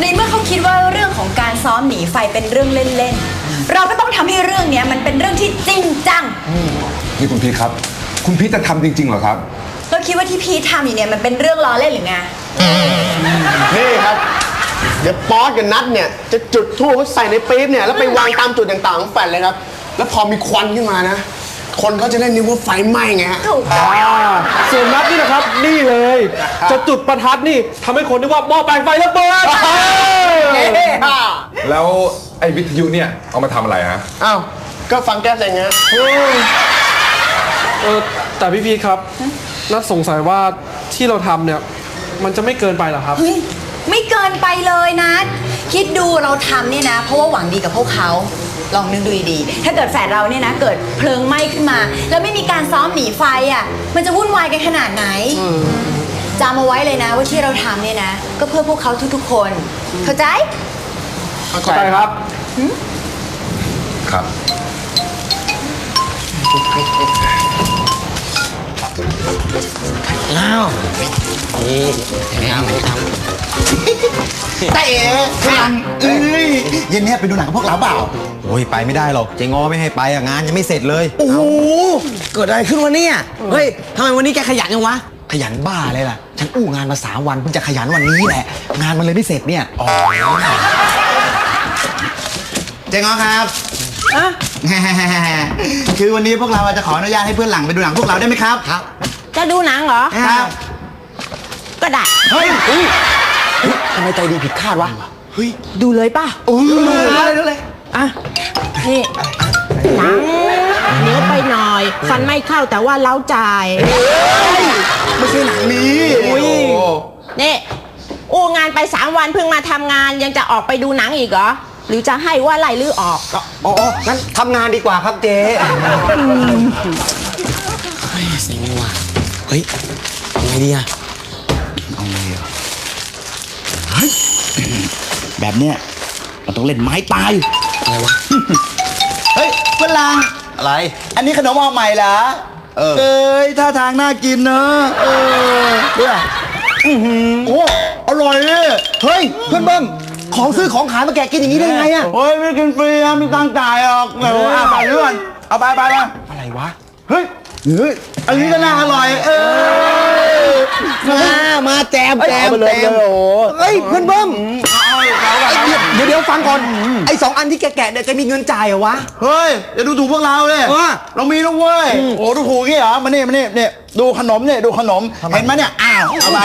ในเมื่อเขาคิดว่าเรื่องของการซ้อมหนีไฟเป็นเรื่องเล่นๆเราก็ต้องทำให้เรื่องนี้มันเป็นเรื่องที่จริงจังนี่คุณพีทครับคุณพีทจะทำจริงๆเหรอครับเราคิดว่าที่พีททำอยู่เนี่ยมันเป็นเรื่องล้อเล่นหรือไงนี่ครับเดี๋ยวป๊อสกับนัทเนี่ยจะจุดธูปใส่ในปี๊บเนี่ยแล้วไปวางตามจุดต่างๆของแฟลตเลยครับแล้วพอมีควันขึ้นมานะคนเขาจะได้นึกว่าไฟไหม้ไงฮะถูกส่วนนัทนี่นะครับนี่เลยจะจุดประทัดนี่ทำให้คนนึกว่าหม้อแปลงไฟระเบิดแล้วไอ้วิทยุเนี่ยเอามาทำอะไรฮะอ้าวก็ฟังแก้เสียงไงแต่พี่พีครับนัทสงสัยว่าที่เราทำเนี่ยมันจะไม่เกินไปหรอครับไม่เกินไปเลยนะคิดดูเราทำเนี่ยนะเพราะว่าหวังดีกับพวกเขาลองนึกดูดีๆถ้าเกิดแฟนเราเนี่ยนะเกิดเพลิงไหม้ขึ้นมาแล้วไม่มีการซ้อมหนีไฟอ่ะมันจะวุ่นวายกันขนาดไหนจำเอาไว้เลยนะว่าที่เราทำเนี่ยนะก็เพื่อพวกเขาทุกๆคนเข้าใจครับครับอ้าวนี่ไม่ทำแต่เอ๋พลังเย็นนี้ไปดูหนังกับพวกเราเปล่าโอ้ยไปไม่ได้หรอกเจ๊ง้อไม่ให้ไปงานยังไม่เสร็จเลยโอ้โหเกิดอะไรขึ้นวะเนี่ยเฮ้ยทำไมวันนี้แกขยันจังวะขยันบ้าเลยล่ะฉันอู้งานมา3 วันเพิ่งจะขยันวันนี้แหละงานมันเลยไม่เสร็จเนี่ยเจ๊ง้อครับคือวันนี้พวกเราจะขออนุญาตให้เพื่อนหลังไปดูหนังพวกเราได้ไหมครับครับจะดูหนังเหรอครับก็ได้เฮ้ยทำไมใจดีผิดคาดวะเฮ้ยดูเลยป่ะดูเลยอ่ะนี่หนังเหนียวไปหน่อยฟันไม่เข้าแต่ว่าเล้าใจไม่ใช่หนังนี้นี่อู้งานไป3 วันเพิ่งมาทำงานยังจะออกไปดูหนังอีกเหรอหรือจะให้ว่าไล่ลือออกอ๋องั้นทำงานดีกว่าครับเจ๊เซ็งว่ะเฮ้ยไงดีอะเอาไงอ่ะแบบเนี้ยเราต้องเล่นไม้ตายอะไรวะเฮ้ยฝรั่งอะไรอันนี้ขนมออกใหม่เหรอเอ้ยท่าทางน่ากินเนอะเนี่ยโอ้อร่อยเลยเฮ้ยเพื่อนเบิ้มของซื้อของขายมาแกะกินอย่างนี้ได้ไงอะเฮ้ยไม่กินฟรีนะไม่ตั้งจ่ายหรอกเดี๋ยวไปเรื่อยเอาไปอะไรวะเฮ้ยอันนี้ก็น่าอร่อยมาแจมเลยเฮ้ยเพื่อนเบิ้มเดี๋ยวฟังก่อนไอ้2 อันที่แกะเนี่ยจะมีเงินจ่ายเหรอวะเฮ้ยอย่าดูถูกพวกเราเลยเรามีนะเว้ยโอ้ดูถูกงี้เหรอมานี่ดูขนมเนี่ยดูขนมเห็นไหมเนี่ยอ้าวเอาไป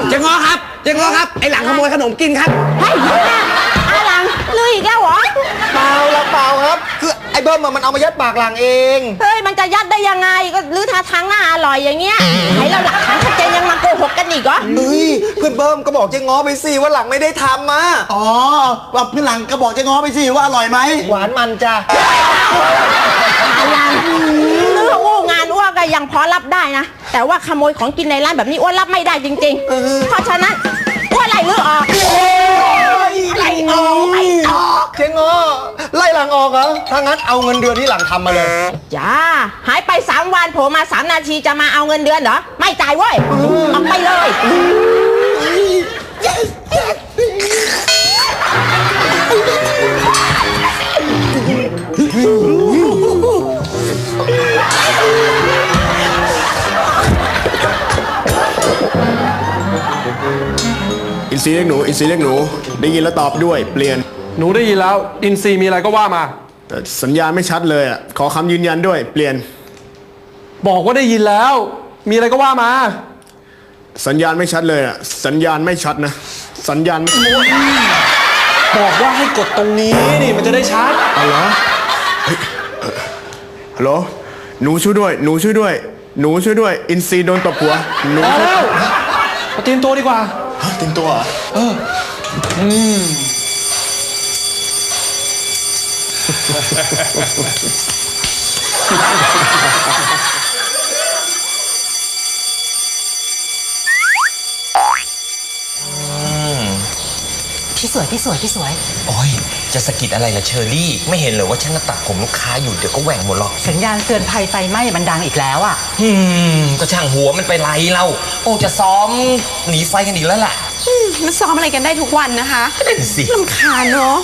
เจ๊ง้อครับไอ้หลังขโมยขนมกินครับเฮ้ยไอ้หลังลืออีกแล้วเหรอเปล่าครับคือไอ้เบิ้มมันเอามายัดปากหลังเองเฮ้ยมันจะยัดได้ยังไงก็ลือท่าทางน่าอร่อยอย่างเงี้ยให้เราหลักฐานชัดเจนยังมาโกหกกันอีกเหรอเฮ้ยเพื่อนเบิ้มก็บอกเจ๊ง้อไปสิว่าหลังไม่ได้ทำมาอ๋อว่าเพื่อนหลังก็บอกเจ๊ง้อไปสิว่าอร่อยไหมหวานมันจ้ะหลังลืออู้งานอ้วกก็ยังพอรับได้นะแต่ว่าขโมยของกินในร้านแบบนี้อ้วนรับไม่ได้จริงๆเพราะฉะนั้นอ้วนไล่ลือออกไล่ออกเจ๊ง้อไล่หลังออกเหรอถ้างั้นเอาเงินเดือนที่หลังทำมาเลยจ้าหายไป3 วันโผล่มา3 นาทีจะมาเอาเงินเดือนเหรอไม่จ่ายเว้ยออกไปเลยอินซีเรียกหนูได้ยินแล้วตอบด้วยเปลี่ยนหนูได้ยินแล้วอินซีมีอะไรก็ว่ามาแต่สัญญาณไม่ชัดเลยอ่ะขอคำยืนยันด้วยเปลี่ยนบอกว่าได้ยินแล้วมีอะไรก็ว่ามาสัญญาณไม่ชัดเลยอ่ะสัญญาณไม่ชัดนะสัญญาณไม่บอกว่าให้กดตรงนี้นี่มันจะได้ชัดอ๋อเหรอฮัลโหลหนูช่วยด้วยอินซีโดนตบหัวหนูแล้วเตรียมตัวดีกว่าเตรียมตัวเหรอพี่สวยโอ้ยจะสะกิดอะไรล่ะเชอรี่ไม่เห็นเหรอว่าฉันตัดผมลูกค้าอยู่เดี๋ยวก็แหว่งหมดหรอกสัญญาณเตือนภัยไฟไหม้มันดังอีกแล้วอ่ะก็ช่างหัวมันไปไรเราโอ้จะซ้อมหนีไฟกันอีกแล้วล่ะ มันซ้อมอะไรกันได้ทุกวันนะคะ สิ รำคาญเนาะ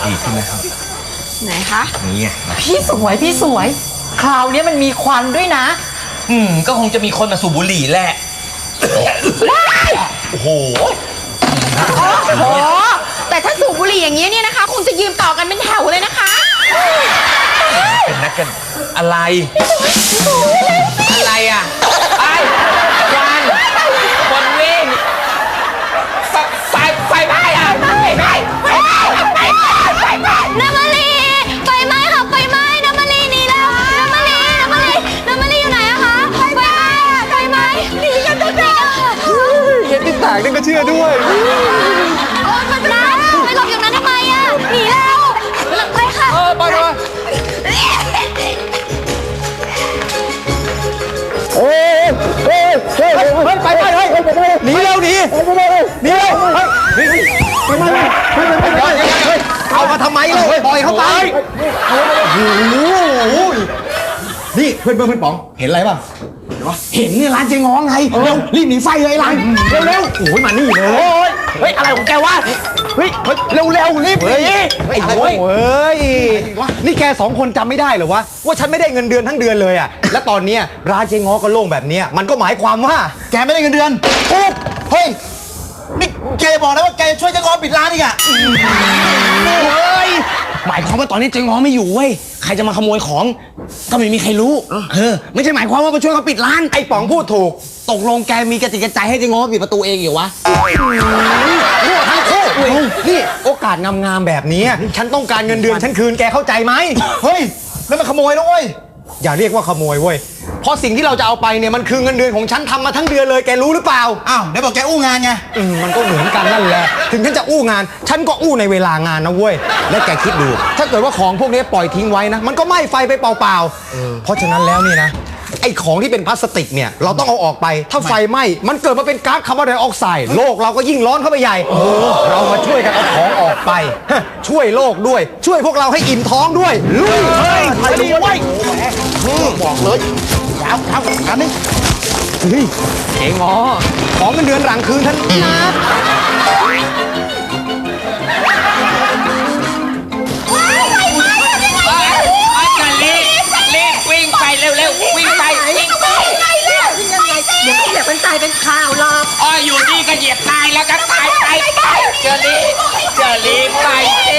ดีขึ้นแล้วครับ ไหนคะ นี่ไง พี่สวยคราวนี้มันมีควันด้วยนะ ก็คงจะมีคนมาสูบบุหรี่แหละ โอ้โห โอ้แต่ถ้าสูบบุหรี่อย่างนี้เนี่ยนะคะ คงจะยืนต่อกันเป็นแถวเลยนะคะ เป็นนักกันอะไร อะไรอ่ะไอ้วันคนวิ่งไฟไหม้อ่ะไฟไหม้ น้ำมะลีไฟไหม้ค่ะไฟไหม้น้ำมะลีหนีแล้วน้ำมะลีอยู่ไหนอะคะไฟไหม้หนีกันตั้งแต่ เห็นที่แตกนี่ก็เชื่อด้วย โอ๊ยมันน้ำไปหลบอย่างนั้นทำไมอะหนีแล้วไปค่ะ ไป หนีเร็วหนีหนีเร็วเอามาทำไมล่ะปล่อยเขาไปนี่เพื่อนป๋องเห็นอะไรบ้างเห็นนี่ร้านเจ๊ง้อไงเร็วรีบหนีไฟเลยร้านเร็วโอ้ยมานี่เลยเฮ้ยอะไรของแกวะเฮ้ยเร็วรีบหนีไอ้โว้ยนี่แก2 คนจำไม่ได้เหรอวะว่าฉันไม่ได้เงินเดือนทั้งเดือนเลยอ่ะและตอนนี้ร้านเจ๊ง้อก็โล่งแบบนี้มันก็หมายความว่าแกไม่ได้เงินเดือนปุ๊บเฮ้ยนี่แกบอกนะว่าแกช่วยเจ๊ง้อปิดร้านอีกอ่ะหมายความว่าตอนนี้เจ๊ง้อไม่อยู่เว้ยใครจะมาขโมยของก็ไม่มีใครรู้ไม่ใช่หมายความว่ามาช่วยเขาปิดร้านไอ้ป๋องพูดถูกตกลงแกมีกระติกกระใจให้เจ๊ง้อปิดประตูเองอยู่วะรั่วทั้งคู่นี่โอกาสงามๆแบบนี้ฉันต้องการเงินเดือนฉันคืนแกเข้าใจไหมเฮ้ยนั่นมันขโมยนะเว้ยอย่าเรียกว่าขโมยเว้ยเพราะสิ่งที่เราจะเอาไปเนี่ยมันคือเงินเดือนของฉันทำมาทั้งเดือนเลยแกรู้หรือเปล่าอ้าวไหนบอกแกอู้งานไงมันก็เหมือนกันนั่นแหละถึงฉันจะอู้งานฉันก็อู้ในเวลางานนะเว้ยและแกคิดดูถ้าเกิดว่าของพวกนี้ปล่อยทิ้งไว้นะมันก็ไหม้ไฟไปเปล่าๆเพราะฉะนั้นแล้วนี่นะไอ้ของที่เป็นพลาสติกเนี่ยเราต้องเอาออกไปถ้าไฟไหม้มันเกิดมาเป็นก๊าซคาร์บอนไดออกไซด์โลกเราก็ยิ่งร้อนเข้าไปใหญ่เรามาช่วยกันเอาของออกไปช่วยโลกด้วยช่วยพวกเราให้อิ่มท้องด้วยลุยมาดีไว้บอกเลยครับอันนี้เฮ้ยเองอ๋อของเงินเดือนหลังคืนท่านนะวิ่งไปเร็ววิ่งไปเดี๋ยวมันตายเป็นข่าวหรอก อ้อยอยู่นี่ก็เหยียบตายแล้วก็ตายไปเจอรี่ไปสิ